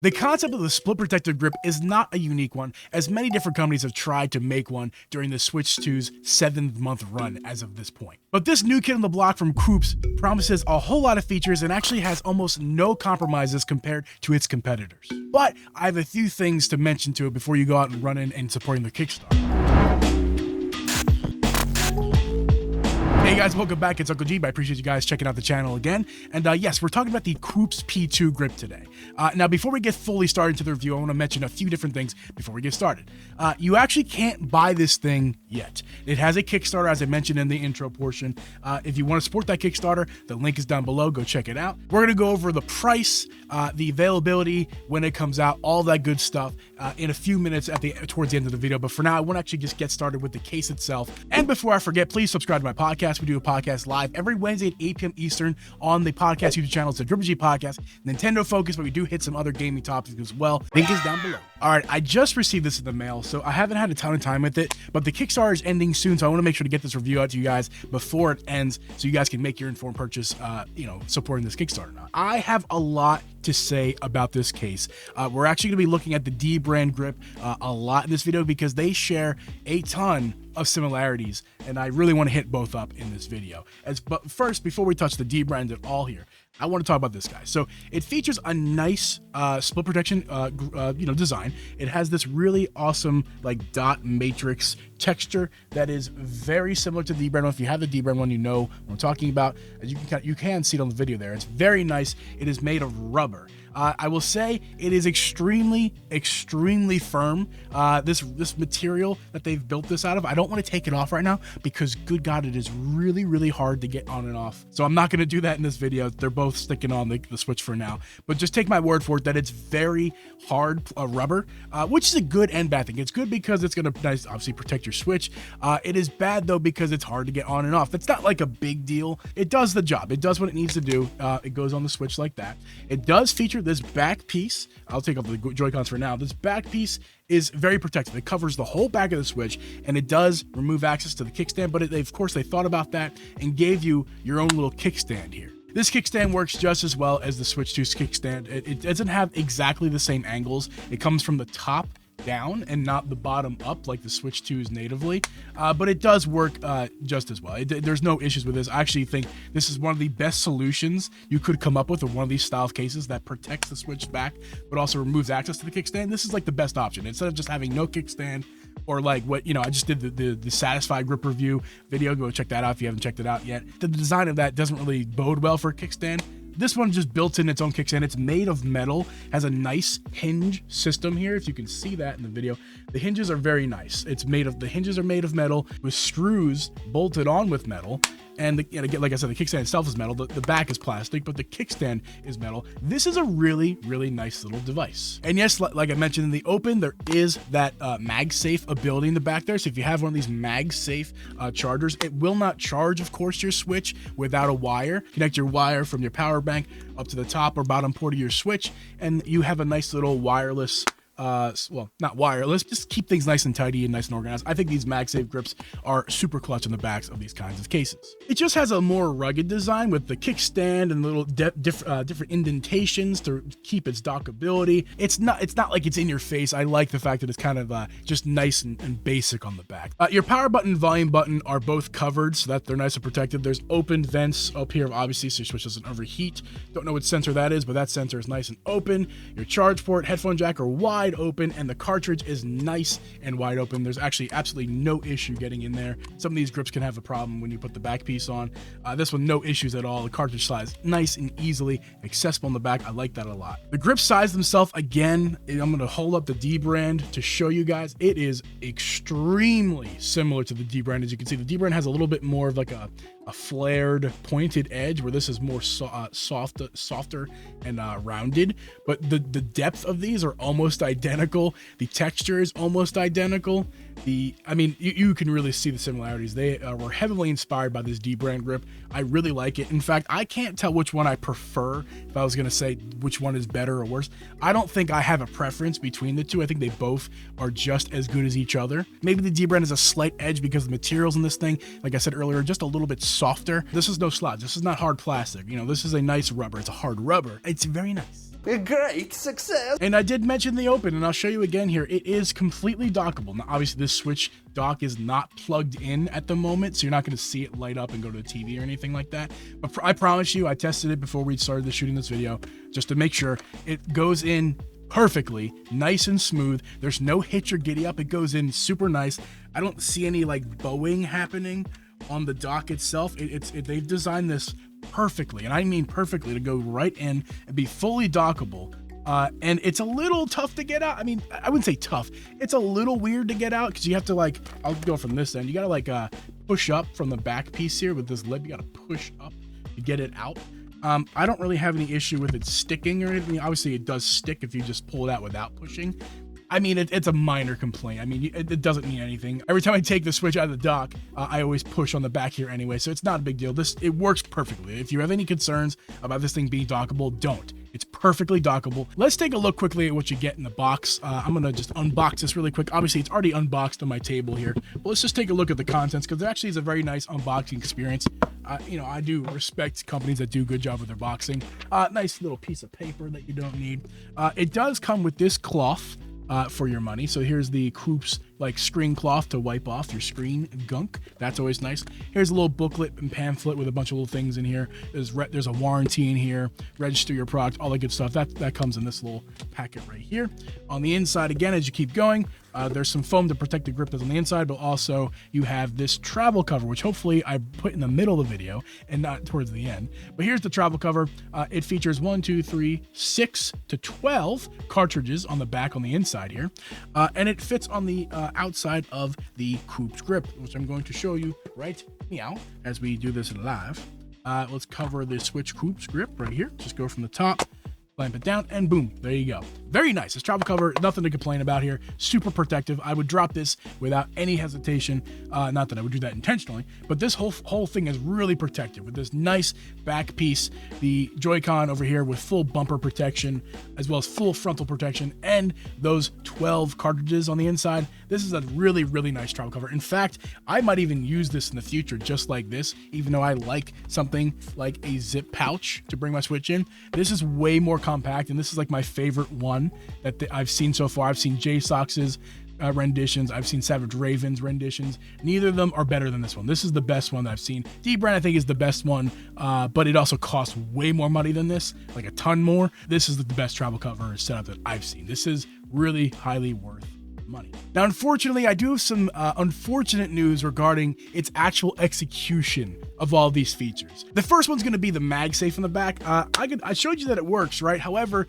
The concept of the split protective grip is not a unique one, as many different companies have tried to make one during the Switch 2's 7th month run as of this point. But this new kid on the block from COOWPS promises a whole lot of features and actually has almost no compromises compared to its competitors. But I have a few things to mention to it before you go out and run in and supporting the Kickstarter. Hey guys, welcome back. It's Uncle G. I appreciate you guys checking out the channel again. And yes, we're talking about the COOWPS P2 grip today. Now, before we get fully started into the review, I want to mention a few different things before we get started. You actually can't buy this thing yet. It has a Kickstarter, as I mentioned in the intro portion. If you want to support that Kickstarter, the link is down below. Go check it out. We're going to go over the price, the availability, when it comes out, all that good stuff in a few minutes towards the end of the video. But for now, I want to actually just get started with the case itself. And before I forget, please subscribe to my podcast. We do a podcast live every Wednesday at 8 p.m. Eastern on the podcast YouTube channel. It's the Dbrand Podcast, Nintendo focus, but we do hit some other gaming topics as well. Link is down below. All right, I just received this in the mail, so I haven't had a ton of time with it, but the Kickstarter is ending soon, so I want to make sure to get this review out to you guys before it ends, so you guys can make your informed purchase, supporting this Kickstarter. Now, I have a lot to say about this case. We're actually going to be looking at the Dbrand grip a lot in this video because they share a ton of similarities, and I really want to hit both up in this video. But first, before we touch the Dbrand at all here, I want to talk about this guy. So it features a nice split protection design. It has this really awesome like dot matrix texture that is very similar to the Dbrand one. If you have the Dbrand one, you know what I'm talking about. As you can see it on the video there. It's very nice. It is made of rubber. I will say it is extremely firm. This material that they've built this out of, I don't want to take it off right now because good God, it is really hard to get on and off. So I'm not going to do that in this video. They're both sticking on the Switch for now, but just take my word for it that it's very hard rubber, which is a good and bad thing. It's good because it's going to obviously protect your Switch. It is bad though because it's hard to get on and off. It's not like a big deal. It does the job. It does what it needs to do. It goes on the Switch like that. It does feature this back piece. I'll take off the Joy-Cons for now. This back piece is very protective. It covers the whole back of the Switch, and it does remove access to the kickstand, but of course they thought about that and gave you your own little kickstand here. This kickstand works just as well as the Switch 2's kickstand. It doesn't have exactly the same angles. It comes from the top down and not the bottom up like the Switch 2's natively, but it does work just as well. There's no issues with this. I actually think this is one of the best solutions you could come up with one of these style of cases that protects the Switch back but also removes access to the kickstand. This is like the best option instead of just having no kickstand, or like what I just did the Satisfy grip review video. Go check that out if you haven't checked it out yet. The design of that doesn't really bode well for a kickstand. This one just built in its own kickstand. It's made of metal, has a nice hinge system here. If you can see that in the video, the hinges are very nice. The hinges are made of metal with screws bolted on with metal. And like I said, the kickstand itself is metal. The back is plastic, but the kickstand is metal. This is a really nice little device. And yes, like I mentioned in the open, there is that MagSafe ability in the back there. So if you have one of these MagSafe chargers, it will not charge, of course, your Switch without a wire. Connect your wire from your power bank up to the top or bottom port of your Switch, and you have a nice little wireless well, not wireless, just keep things nice and tidy and nice and organized. I think these MagSafe grips are super clutch on the backs of these kinds of cases. It just has a more rugged design with the kickstand and little different indentations to keep its dockability. It's not like it's in your face. I like the fact that it's kind of just nice and basic on the back. Your power button and volume button are both covered so that they're nice and protected. There's open vents up here, obviously, so your Switch doesn't overheat. Don't know what sensor that is, but that sensor is nice and open. Your charge port, headphone jack are wide open, and the cartridge is nice and wide open. There's actually absolutely no issue getting in there. Some of these grips can have a problem when you put the back piece on. This one, no issues at all. The cartridge size, nice and easily accessible in the back. I like that a lot. The grip size themselves, again, I'm going to hold up the Dbrand to show you guys. It is extremely similar to the Dbrand. As you can see, the Dbrand has a little bit more of like a flared pointed edge, where this is more softer and rounded, but the depth of these are almost identical. The texture is almost identical. I mean, you can really see the similarities. They were heavily inspired by this Dbrand grip. I really like it. In fact, I can't tell which one I prefer. If I was going to say which one is better or worse, I don't think I have a preference between the two. I think they both are just as good as each other. Maybe the Dbrand has a slight edge because the materials in this thing, like I said earlier, are just a little bit softer. This is no slouch. This is not hard plastic. This is a nice rubber. It's a hard rubber. It's very nice. A great success. And I did mention the open, and I'll show you again here. It is completely dockable. Now, obviously, this Switch dock is not plugged in at the moment, so you're not going to see it light up and go to the TV or anything like that. But I promise you, I tested it before we started shooting this video, just to make sure it goes in perfectly, nice and smooth. There's no hitch or giddy up. It goes in super nice. I don't see any like bowing happening on the dock itself. They've designed this perfectly, and I mean perfectly, to go right in and be fully dockable. And it's a little tough to get out. I mean, I wouldn't say tough. It's a little weird to get out because you have to like, I'll go from this end. You got to like push up from the back piece here with this lip. You got to push up to get it out. I don't really have any issue with it sticking or anything. Obviously, it does stick if you just pull it out without pushing. I mean, it's a minor complaint. I mean, it doesn't mean anything. Every time I take the Switch out of the dock, I always push on the back here anyway, so it's not a big deal. It works perfectly. If you have any concerns about this thing being dockable, don't. It's perfectly dockable. Let's take a look quickly at what you get in the box. I'm gonna just unbox this really quick. Obviously, it's already unboxed on my table here, but let's just take a look at the contents because it actually is a very nice unboxing experience. You know, I do respect companies that do a good job with their boxing. Nice little piece of paper that you don't need. It does come with this cloth for your money. So here's the Koops like screen cloth to wipe off your screen gunk. That's always nice. Here's a little booklet and pamphlet with a bunch of little things in here. There's a warranty in here, register your product, all that good stuff. That comes in this little packet right here. On the inside, again, as you keep going, there's some foam to protect the grip that's on the inside, but also you have this travel cover, which hopefully I put in the middle of the video and not towards the end. But here's the travel cover. It features 1, 2, 3, 6 to 12 cartridges on the back on the inside here. And it fits on the outside of the Koops grip, which I'm going to show you right now as we do this live. Let's cover the Switch Koops grip right here. Just go from the top, clamp it down, and boom, there you go. Very nice. This travel cover, nothing to complain about here. Super protective. I would drop this without any hesitation. Not that I would do that intentionally, but this whole thing is really protective with this nice back piece. The Joy-Con over here with full bumper protection, as well as full frontal protection, and those 12 cartridges on the inside. This is a really, really nice travel cover. In fact, I might even use this in the future just like this, even though I like something like a zip pouch to bring my Switch in. This is way more compact, and this is like my favorite one that I've seen so far. I've seen JSOX's renditions. I've seen Savage Raven's renditions. Neither of them are better than this one. This is the best one that I've seen. Dbrand, I think, is the best one, but it also costs way more money than this, like a ton more. This is the best travel cover setup that I've seen. This is really highly worth money. Now, unfortunately, I do have some unfortunate news regarding its actual execution of all these features. The first one's going to be the MagSafe in the back. I showed you that it works, right? However,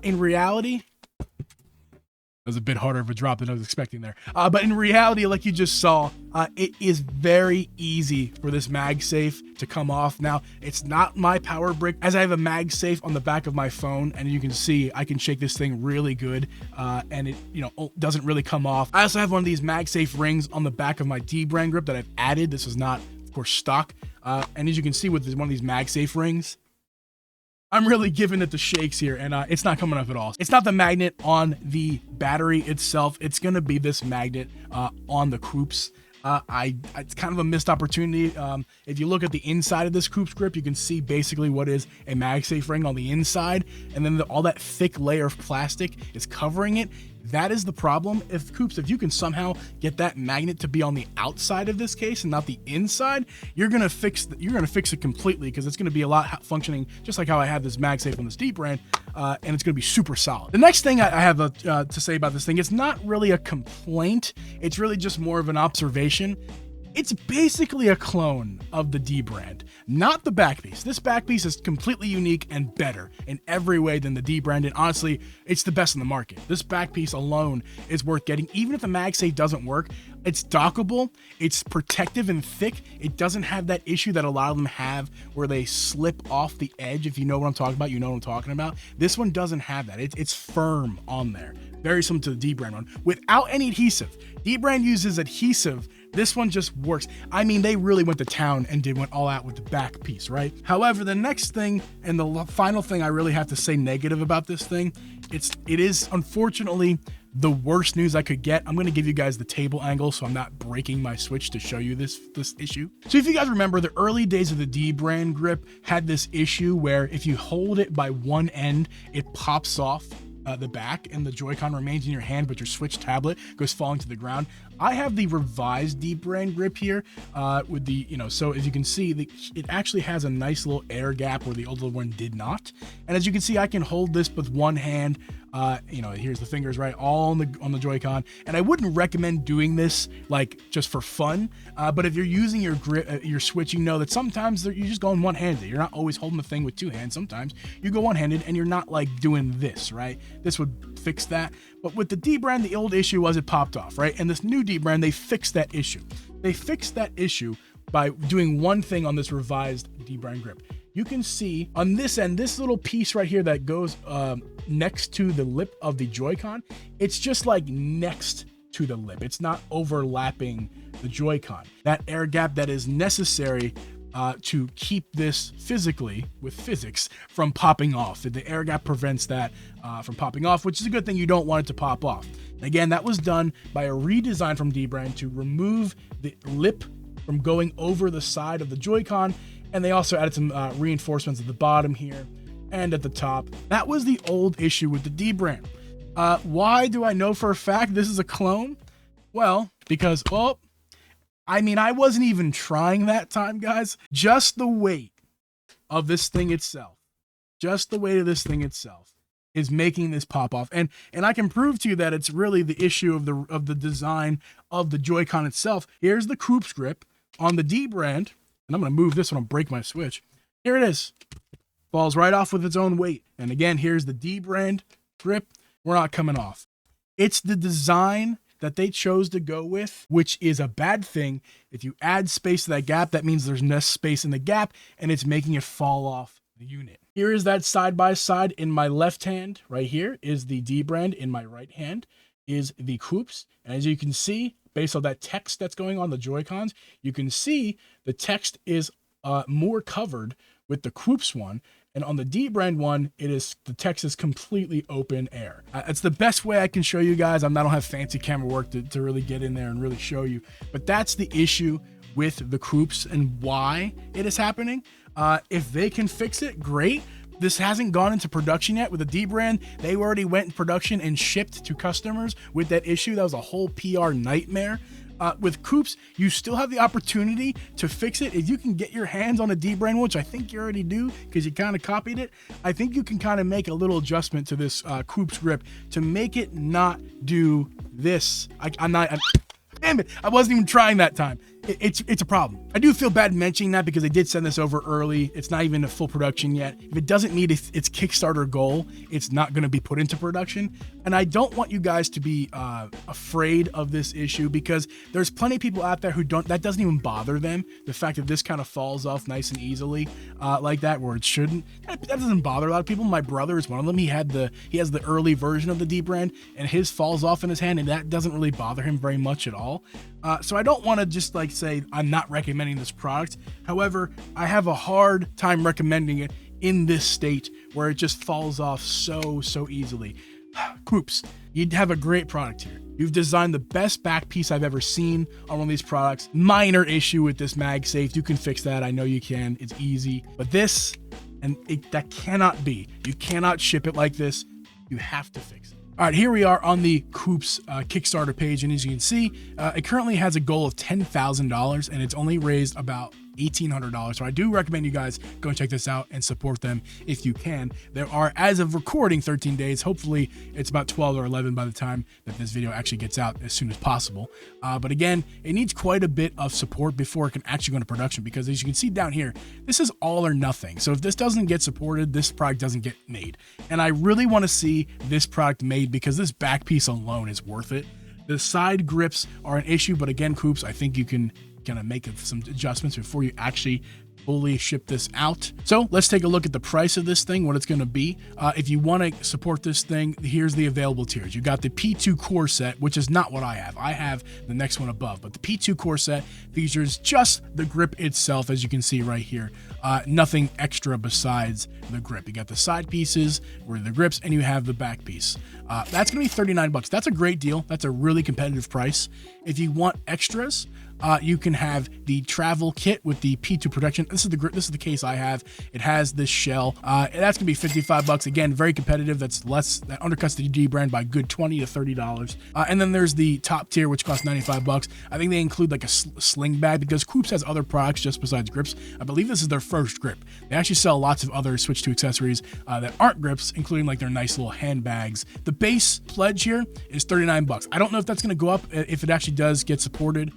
in reality, that was a bit harder of a drop than I was expecting there. But in reality, like you just saw, it is very easy for this MagSafe to come off. Now, it's not my power brick, as I have a MagSafe on the back of my phone, and you can see I can shake this thing really good, and it, you know, doesn't really come off. I also have one of these MagSafe rings on the back of my Dbrand grip that I've added. This is not, of course, stock. And as you can see with one of these MagSafe rings, I'm really giving it the shakes here, and it's not coming up at all. It's not the magnet on the battery itself. It's going to be this magnet on the Koops. It's kind of a missed opportunity. If you look at the inside of this Koops grip, you can see basically what is a MagSafe ring on the inside, and then all that thick layer of plastic is covering it. That is the problem. If you can somehow get that magnet to be on the outside of this case and not the inside, you're gonna fix it completely, because it's gonna be a lot functioning just like how I have this MagSafe on this Dbrand, and it's gonna be super solid. The next thing I have to say about this thing, it's not really a complaint. It's really just more of an observation. It's basically a clone of the Dbrand, not the back piece. This back piece is completely unique and better in every way than the Dbrand, and honestly, it's the best in the market. This back piece alone is worth getting. Even if the MagSafe doesn't work, it's dockable, it's protective and thick. It doesn't have that issue that a lot of them have where they slip off the edge. If you know what I'm talking about, you know what I'm talking about. This one doesn't have that. It's firm on there. Very similar to the Dbrand one, without any adhesive. Dbrand uses adhesive. This one just works. I mean, they really went to town and went all out with the back piece, right? However, the next thing and the final thing I really have to say negative about this thing, it is unfortunately the worst news I could get, I'm going to give you guys the table angle so I'm not breaking my Switch to show you this issue. So if you guys remember, the early days of the Dbrand grip had this issue where if you hold it by one end, it pops off the back and the Joy-Con remains in your hand, but your Switch tablet goes falling to the ground. I have the revised Dbrand grip here with the, so as you can see, it actually has a nice little air gap where the older one did not. And as you can see, I can hold this with one hand. Here's the fingers, right, all on the Joy-Con. And I wouldn't recommend doing this like just for fun. But if you're using your grip, your Switch, you know that sometimes you're just going one-handed. You're not always holding the thing with two hands. Sometimes you go one-handed and you're not like doing this, right? This would fix that. But with the Dbrand, the old issue was it popped off, right? And this new Dbrand, they fixed that issue. They fixed that issue by doing one thing on this revised Dbrand grip. You can see on this end, this little piece right here that goes next to the lip of the Joy-Con, it's just like next to the lip. It's not overlapping the Joy-Con. That air gap that is necessary to keep this physically, with physics, from popping off. The air gap prevents that from popping off, which is a good thing. You don't want it to pop off. Again, that was done by a redesign from Dbrand to remove the lip from going over the side of the Joy-Con, and they also added some reinforcements at the bottom here and at the top. That was the old issue with the Dbrand. Why do I know for a fact this is a clone? Well, because, I wasn't even trying that time, guys. Just the weight of this thing itself, is making this pop off. And I can prove to you that it's really the issue of the design of the Joy-Con itself. Here's the Koops grip on the Dbrand. And I'm going to move this one and break my Switch. Here it is. Falls right off with its own weight. And again, here's the Dbrand grip. We're not coming off. It's the design that they chose to go with, which is a bad thing. If you add space to that gap, that means there's less space in the gap, and it's making it fall off the unit. Here is that side by side. In my left hand, right here, is the Dbrand. In my right hand is the Koops. And as you can see, based on that text that's going on the Joy-Cons, you can see the text is more covered with the Koops one. And on the Dbrand one, the text is completely open air. It's the best way I can show you guys. I don't have fancy camera work to really get in there and really show you. But that's the issue with the Koops and why it is happening. If they can fix it, great. This hasn't gone into production yet. With the Dbrand, they already went in production and shipped to customers with that issue. That was a whole PR nightmare. With Koops, you still have the opportunity to fix it. If you can get your hands on a Dbrand, which I think you already do because you kind of copied it, I think you can kind of make a little adjustment to this Koops grip to make it not do this. Damn it, I wasn't even trying that time. It's a problem. I do feel bad mentioning that because they did send this over early. It's not even a full production yet. If it doesn't meet its Kickstarter goal, it's not going to be put into production. And I don't want you guys to be afraid of this issue because there's plenty of people out there who that doesn't even bother them. The fact that this kind of falls off nice and easily like that where it shouldn't, that doesn't bother a lot of people. My brother is one of them. He has the early version of the Dbrand and his falls off in his hand and that doesn't really bother him very much at all. So I don't want to just like say I'm not recommending this product. However, I have a hard time recommending it in this state where it just falls off so easily. Koops, you'd have a great product here. You've designed the best back piece I've ever seen on one of these products. Minor issue with this MagSafe. You can fix that. I know you can. It's easy. But this, that cannot be. You cannot ship it like this. You have to fix it. All right, here we are on the Koops Kickstarter page, and as you can see, it currently has a goal of $10,000, and it's only raised about $1,800. So I do recommend you guys go and check this out and support them if you can. There are, as of recording, 13 days. Hopefully, it's about 12 or 11 by the time that this video actually gets out as soon as possible. But again, it needs quite a bit of support before it can actually go into production because as you can see down here, this is all or nothing. So if this doesn't get supported, this product doesn't get made. And I really want to see this product made because this back piece alone is worth it. The side grips are an issue, but again, Koops, I think you can kind of make some adjustments before you actually fully ship this out. So let's take a look at the price of this thing, what it's going to be. If you want to support this thing, here's the available tiers. You got the P2 core set, which is not what I have. I have the next one above, but the P2 core set features just the grip itself, as you can see right here. Nothing extra besides the grip. You got the side pieces where the grips, and you have the back piece. That's going to be $39. That's a great deal. That's a really competitive price. If you want extras, you can have the travel kit with the P2 protection. This is the grip. This is the case I have. It has this shell. That's gonna be $55. Again, very competitive. That's less. That undercuts the Dbrand by a good $20 to $30. And then there's the top tier, which costs $95. I think they include like a sling bag because Koops has other products just besides grips. I believe this is their first grip. They actually sell lots of other Switch 2 accessories that aren't grips, including like their nice little handbags. The base pledge here is $39. I don't know if that's gonna go up if it actually does get supported.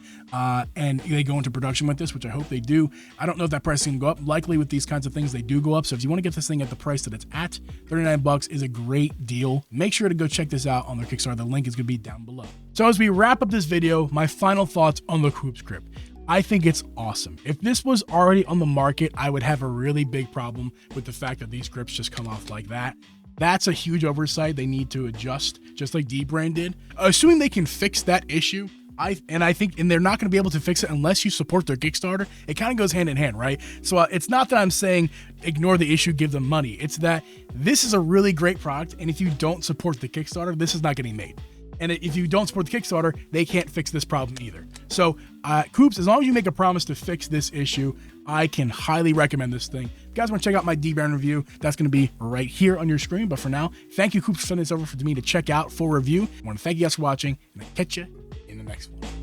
And they go into production with this, which I hope they do. I don't know if that price is gonna go up. Likely with these kinds of things, they do go up. So if you want to get this thing at the price that it's at, $39 is a great deal. Make sure to go check this out on their Kickstarter. The link is gonna be down below. So as we wrap up this video, my final thoughts on the Koops grip. I think it's awesome. If this was already on the market, I would have a really big problem with the fact that these grips just come off like that. That's a huge oversight they need to adjust, just like Dbrand did. Assuming they can fix that issue, I think they're not going to be able to fix it unless you support their Kickstarter. It kind of goes hand in hand, right? So it's not that I'm saying ignore the issue, give them money. It's that this is a really great product, and if you don't support the Kickstarter, this is not getting made. And if you don't support the Kickstarter, they can't fix this problem either. So Koops, as long as you make a promise to fix this issue, I can highly recommend this thing. If you guys want to check out my Dbrand review, that's going to be right here on your screen. But for now, thank you, Koops, for sending this over for me to check out for review. I want to thank you guys for watching, and I'll catch you in the next one.